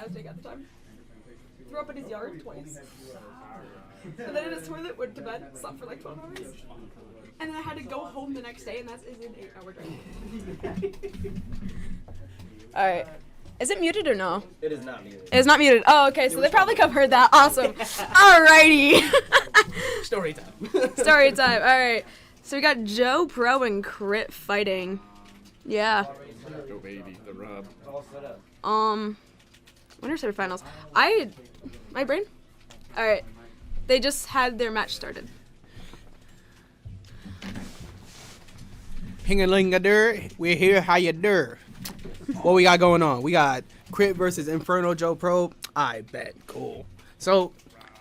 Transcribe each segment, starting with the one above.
spastic at the time. Threw up in his yard twice. And then in his toilet, went to bed, slept for like 12 hours. And then I had to go home the next day, and that's an 8-hour drive. Alright. Is it muted or no? It is not muted. It is not muted. Oh, okay, so they probably could have heard that. Awesome. Alrighty. Story time. Story time. Alright. So we got JoePro and Crit fighting. Yeah. Go baby, the rub. Winter semifinals. My brain? Alright. They just had their match started. Hing-a-ling-a-dur, we're here, how you dur? What we got going on? We got Crit versus InfernoJoePro. I bet, cool. So,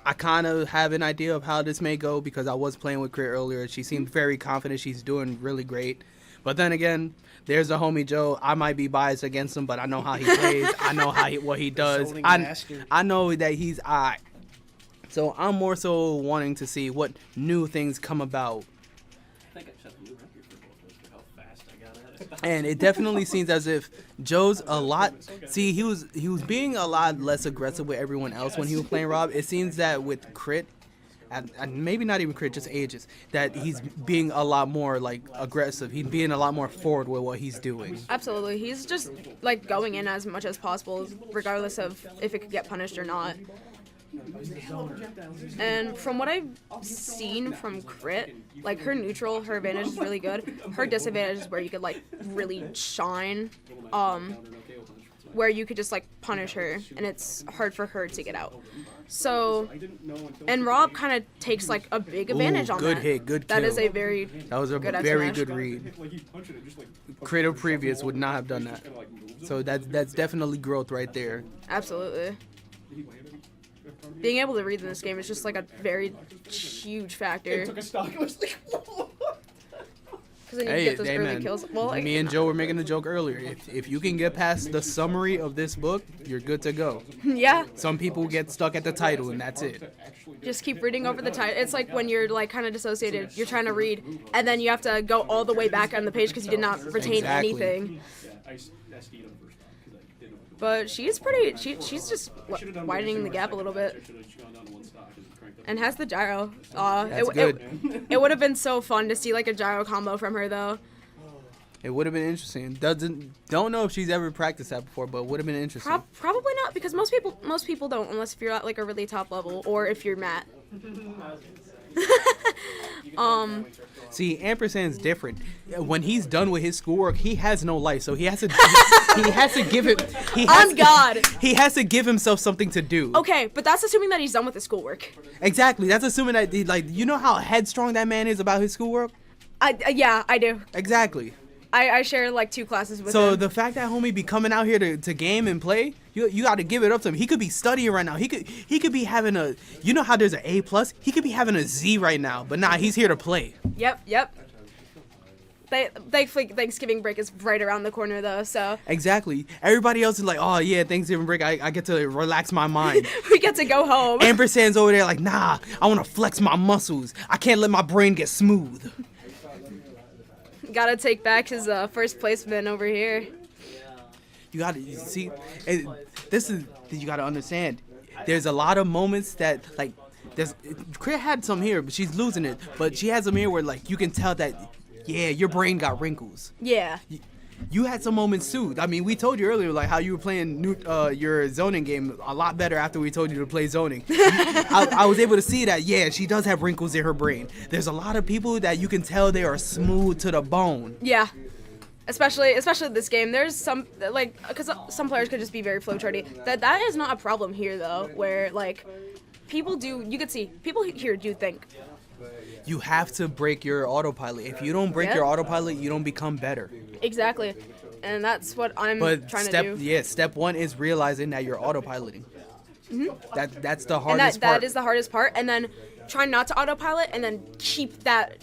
I kind of have an idea of how this may go because I was playing with Crit earlier. She seemed very confident. She's doing really great. But then again, there's the homie Joe. I might be biased against him, but I know how he plays. I know what he does. I know that he's alright. So I'm more so wanting to see what new things come about. I think I set the new record for both of us for how fast I got at it. And it definitely seems as if Joe's a lot. See, he was being a lot less aggressive with everyone else when he was playing Rob. It seems that with Crit, and maybe not even Crit, just Aegis, that he's being a lot more like aggressive. He's being a lot more forward with what he's doing. Absolutely. He's just like going in as much as possible, regardless of if it could get punished or not. And from what I've seen from Crit, like her neutral, her advantage is really good. Her disadvantage is where you could like really shine, where you could just like punish her, and it's hard for her to get out. So, and Rob kind of takes like a big advantage on good that. hit, good kill. That is a very That was a good very F good smash. read. Crit of previous would not have done that. So that's definitely growth right there. Absolutely. Being able to read in this game is just like a very huge factor. Took a stock. I was like, whoa. Because then you get those early man. kills. Well, like, Me and Joe were making a joke earlier. If you can get past the summary of this book, you're good to go. yeah. Some people get stuck at the title and that's it. Just keep reading over the title. It's like when you're like kind of dissociated, you're trying to read, and then you have to go all the way back on the page because you did not retain Exactly. anything. But she's pretty. She's just widening the gap a little bit, and has the gyro. That's good. It would have been so fun to see like a gyro combo from her though. It would have been interesting. Don't know if she's ever practiced that before, but would have been interesting. Probably not, because most people don't, unless if you're at like a really top level or if you're Matt. See, Ampersand's different. When he's done with his schoolwork, he has no life, so he has to give it. On God. He has to give himself something to do. Okay, but that's assuming that he's done with his schoolwork. Exactly. That's assuming that you know how headstrong that man is about his schoolwork. Yeah, I do. Exactly. I share like 2 classes with him. So the fact that homie be coming out here to game and play, you got to give it up to him. He could be studying right now. He could be having a, you know how there's an A+, he could be having a Z right now. But nah, he's here to play. Yep. Thankfully, Thanksgiving break is right around the corner though, so. Exactly. Everybody else is like, oh yeah, Thanksgiving break, I get to relax my mind. We get to go home. Ampersand's over there like, nah, I want to flex my muscles. I can't let my brain get smooth. Gotta take back his first placement over here. You gotta see, you gotta understand. There's a lot of moments that like, Crit had some here, but she's losing it. But she has some here where like you can tell that, yeah, your brain got wrinkles. Yeah. You had some moments too. I mean, we told you earlier like how you were playing your zoning game a lot better after we told you to play zoning. I was able to see that, yeah, she does have wrinkles in her brain. There's a lot of people that you can tell they are smooth to the bone. Yeah. Especially this game. There's some, like, because some players could just be very flowcharty. That is not a problem here though, where like, people here do think. You have to break your autopilot. If you don't break your autopilot, you don't become better. Exactly. And that's what I'm trying to do. Yeah, step 1 is realizing that you're autopiloting. Mm-hmm. That's the hardest part. part. That is the hardest part. And then try not to autopilot, and then keep that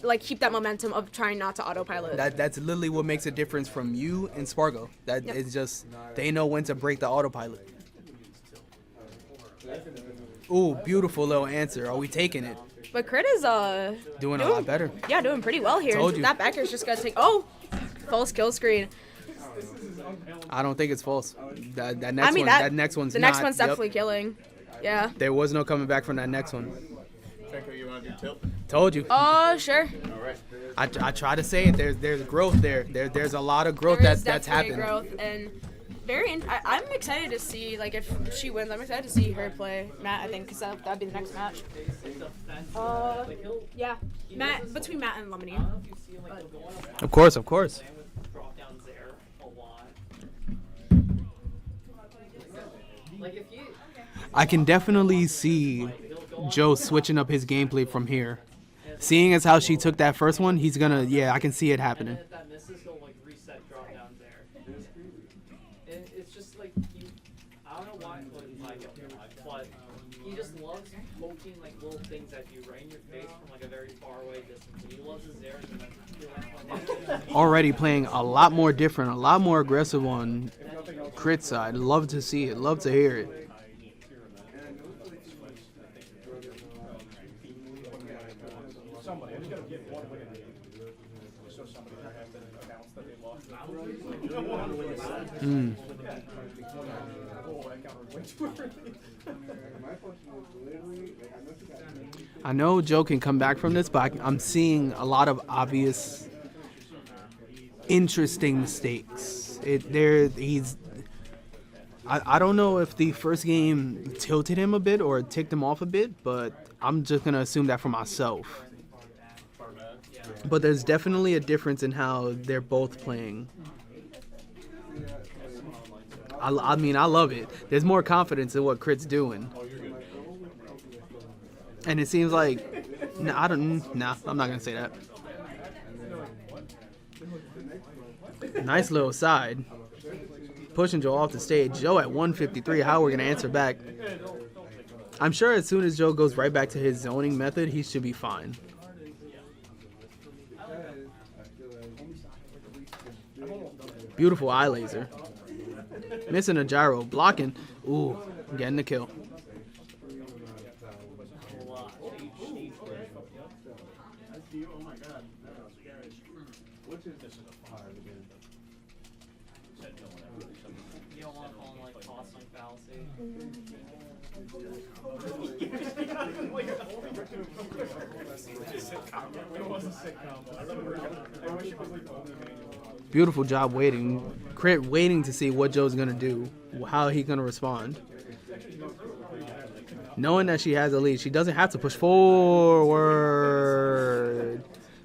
momentum of trying not to autopilot. That's literally what makes a difference from you and Spargo. It's just, they know when to break the autopilot. Ooh, beautiful little answer. Are we taking it? But Crit is doing a lot better. Yeah, doing pretty well here. Told you. That backer's just gotta take false kill screen. I don't think it's false. That next I mean, one, that next one's the next not. one's Yep. definitely killing. Yeah. There was no coming back from that next one. Franco, you want to do tilt? Told you. Oh, sure. All right. I try to say it. There's growth there. There's a lot of growth There is that's definitely happened. growth, and I'm excited to see, like, if she wins, I'm excited to see her play Matt, I think, because that'd be the next match. Yeah. Between Matt and Lemony. Of course, of course. I can definitely see Joe switching up his gameplay from here. Seeing as how she took that first one, he's gonna, yeah, I can see it happening. If that misses, he'll like reset drop downs there. And it's just like I don't know why, but he just loves poking like little things at you right in your face from like a very far away distance. And he loves his airs and Already playing a lot more different, a lot more aggressive on crit side. Love to see it, love to hear it. I know Joe can come back from this, but I'm seeing a lot of obvious, interesting mistakes. I don't know if the first game tilted him a bit or ticked him off a bit, but I'm just gonna assume that for myself. But there's definitely a difference in how they're both playing. I mean, I love it. There's more confidence in what Crit's doing. And it seems like, I'm not going to say that. Nice little side. Pushing Joe off the stage. Joe at 153, how we're going to answer back. I'm sure as soon as Joe goes right back to his zoning method, he should be fine. Beautiful eye laser. Missing a gyro. Blocking. Ooh, getting the kill. you don't want to call him like tossing fallacy. Beautiful job waiting. Crit waiting to see what Joe's going to do. How he going to respond. Knowing that she has a lead, she doesn't have to push forward.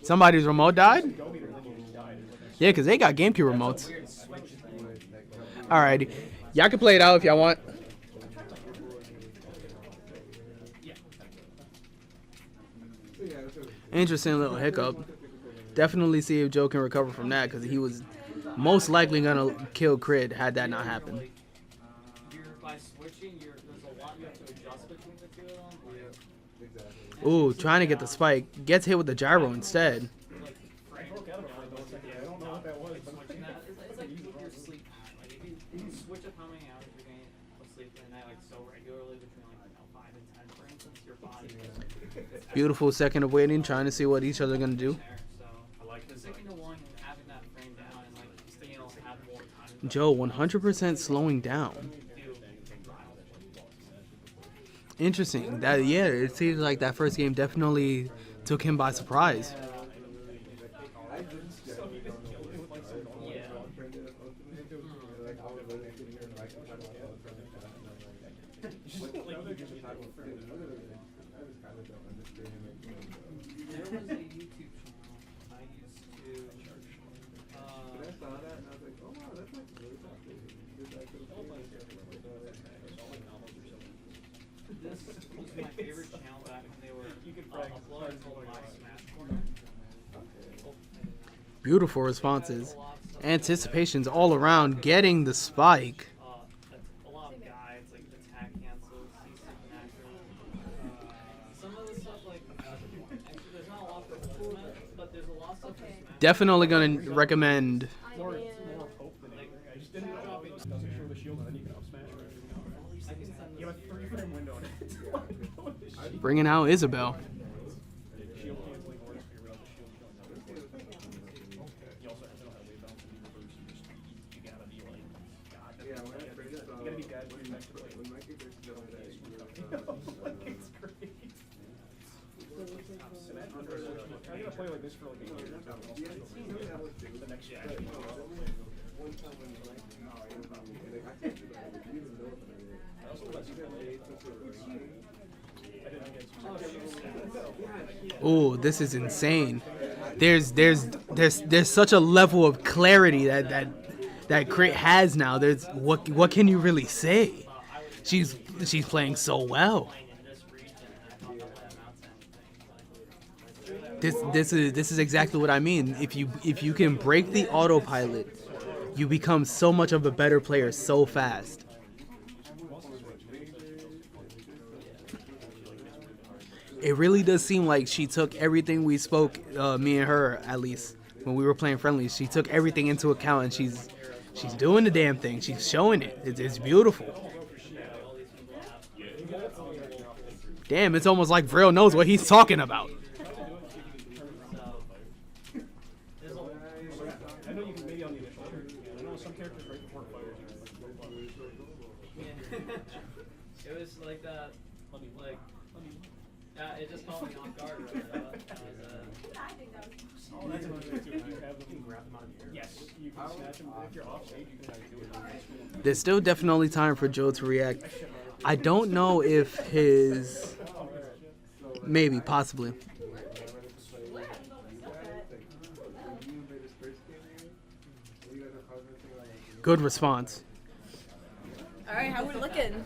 Somebody's remote died? Yeah, because they got GameCube remotes. Alrighty. Y'all can play it out if y'all want. Interesting little hiccup. Definitely see if Joe can recover from that, because he was most likely going to kill Crit had that not happened. By switching, there's a lot you have to adjust between the two of them. Ooh, trying to get the spike. Gets hit with the gyro instead. It's like your sleep pattern. Like if you switch up how many hours you're getting of sleep in the night, like so regularly between like 5 and 10, for instance, your body gets Beautiful second of waiting, trying to see what each other are going to do. so sticking to one and having that frame down and like have more time. Joe 100% slowing down. Interesting. That, yeah, it seems like that first game definitely took him by surprise. There was a YouTube channel I used to. This was my favorite channel back when they were uploading to my Smash Corner. Beautiful responses. Anticipations all around, getting the spike. A lot of guides, like attack cancels, supernatural. Some of the stuff, like, actually, there's not a lot for ultimate, but there's a lot of stuff for Smash. Definitely going to recommend. Bringing out Isabel. It's great. I'm gonna play like this for like a year. The next year. Ooh, this is insane. There's such a level of clarity that Crit has now. There's what can you really say? She's playing so well. This is exactly what I mean. If you can break the autopilot, you become so much of a better player so fast. It really does seem like she took everything we spoke, me and her at least, when we were playing friendlies. She took everything into account, and she's doing the damn thing. She's showing it. It's beautiful. Damn, it's almost like Vril knows what he's talking about. I know you can maybe on the initial character. I know some characters right before fires. It was like that. Like, yeah, it just caught me off guard. Oh, that's another thing too. You have them grab them out of the air. Yes. You can snatch them. If you're off stage, you can do it. There's still definitely time for Joe to react. I don't know if his... Maybe, possibly. Good response. All right, how we looking?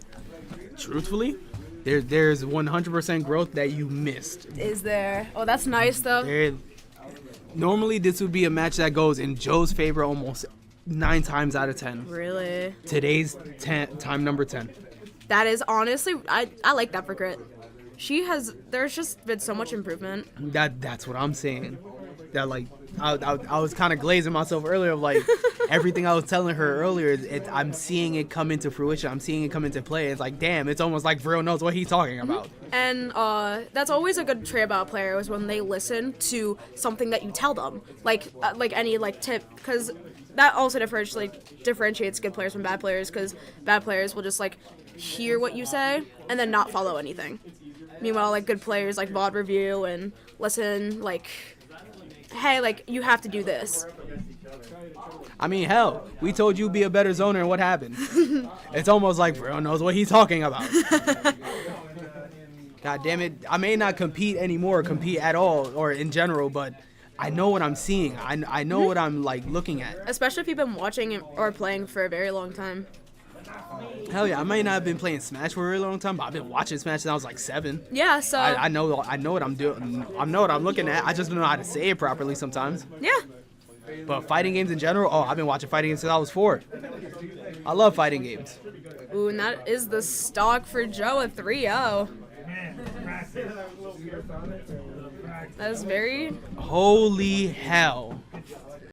Truthfully, there's 100% growth that you missed. Is there? Oh, that's nice though. Normally, this would be a match that goes in Joe's favor almost 9 times out of 10. Really? Today's time number 10. That is honestly, I like that for Crit. There's just been so much improvement. That's what I'm saying. That like I was kind of glazing myself earlier of like everything I was telling her earlier. I'm seeing it come into fruition. I'm seeing it come into play. It's like, damn, it's almost like Vril knows what he's talking about. And that's always a good trait about a player is when they listen to something that you tell them, like any like tip, because that also differentiates good players from bad players, because bad players will just like hear what you say and then not follow anything. Meanwhile, like good players like VOD review and listen, like, hey, like you have to do this. I mean, hell, we told you be a better zoner, and what happened? It's almost like Vril knows what he's talking about. God damn it! I may not compete anymore, compete at all, or in general, but I know what I'm seeing. I know what I'm like looking at. Especially if you've been watching or playing for a very long time. Hell yeah, I may not have been playing Smash for a really long time, but I've been watching Smash since I was like 7. Yeah, so I know what I'm doing. I know what I'm looking at. I just don't know how to say it properly sometimes. yeah. But fighting games in general, I've been watching fighting games since I was 4. I love fighting games. Ooh, and that is the stock for Joe, a 3-0. That is very... Holy hell.